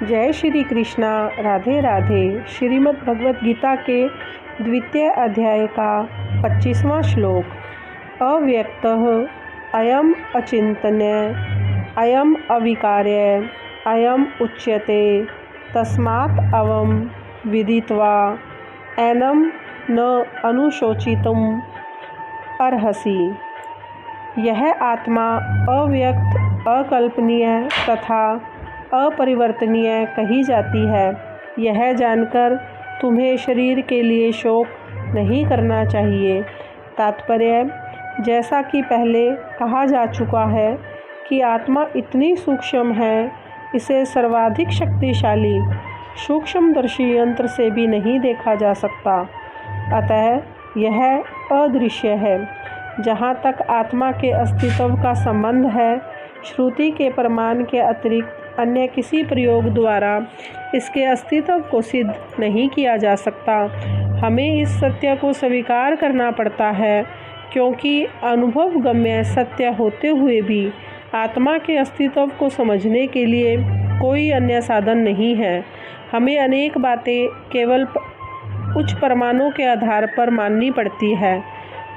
जय श्री कृष्णा। राधे राधे। श्रीमद् भगवत गीता के द्वितीय अध्याय का 25वां श्लोक। अव्यक्तः अयम अचिंतन्य अयम अविकार्य अयम उच्यते तस्मात् अवम विदित्वा एनम न अनुशोचितुम अर्हसि। यह आत्मा अव्यक्त, अकल्पनीय तथा अपरिवर्तनीय कही जाती है। यह जानकर तुम्हें शरीर के लिए शोक नहीं करना चाहिए। तात्पर्य: जैसा कि पहले कहा जा चुका है कि आत्मा इतनी सूक्ष्म है, इसे सर्वाधिक शक्तिशाली सूक्ष्मदर्शी यंत्र से भी नहीं देखा जा सकता। अतः यह अदृश्य है। जहाँ तक आत्मा के अस्तित्व का संबंध है, श्रुति के प्रमाण के अतिरिक्त अन्य किसी प्रयोग द्वारा इसके अस्तित्व को सिद्ध नहीं किया जा सकता। हमें इस सत्य को स्वीकार करना पड़ता है, क्योंकि अनुभवगम्य सत्य होते हुए भी आत्मा के अस्तित्व को समझने के लिए कोई अन्य साधन नहीं है। हमें अनेक बातें केवल उच्च प्रमाणों के आधार पर माननी पड़ती है।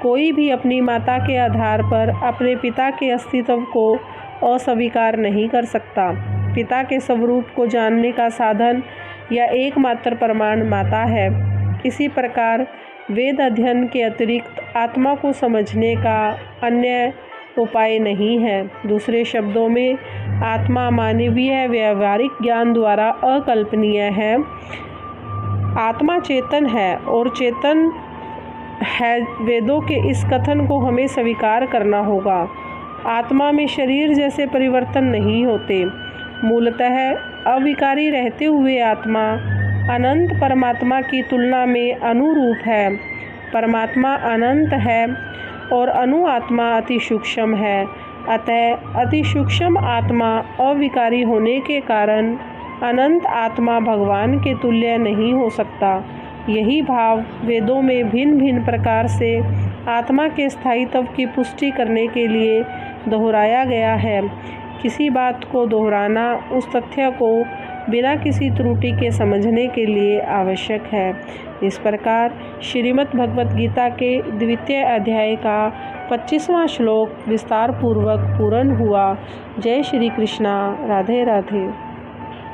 कोई भी अपनी माता के आधार पर अपने पिता के अस्तित्व को अस्वीकार नहीं कर सकता। पिता के स्वरूप को जानने का साधन या एकमात्र प्रमाण माता है। इसी प्रकार वेद अध्ययन के अतिरिक्त आत्मा को समझने का अन्य उपाय नहीं है। दूसरे शब्दों में, आत्मा मानवीय व्यवहारिक ज्ञान द्वारा अकल्पनीय है। आत्मा चेतन है और चेतन है। वेदों के इस कथन को हमें स्वीकार करना होगा। आत्मा में शरीर जैसे परिवर्तन नहीं होते। मूलतः अविकारी रहते हुए आत्मा अनंत परमात्मा की तुलना में अनुरूप है। परमात्मा अनंत है और अणु आत्मा अति सूक्ष्म है। अतः अति सूक्ष्म आत्मा अविकारी होने के कारण अनंत आत्मा भगवान के तुल्य नहीं हो सकता। यही भाव वेदों में भिन्न भिन्न प्रकार से आत्मा के स्थायित्व की पुष्टि करने के लिए दोहराया गया है। किसी बात को दोहराना उस तथ्य को बिना किसी त्रुटि के समझने के लिए आवश्यक है। इस प्रकार श्रीमद् भगवत गीता के द्वितीय अध्याय का 25वां श्लोक विस्तार पूर्वक पूर्ण हुआ। जय श्री कृष्णा। राधे राधे।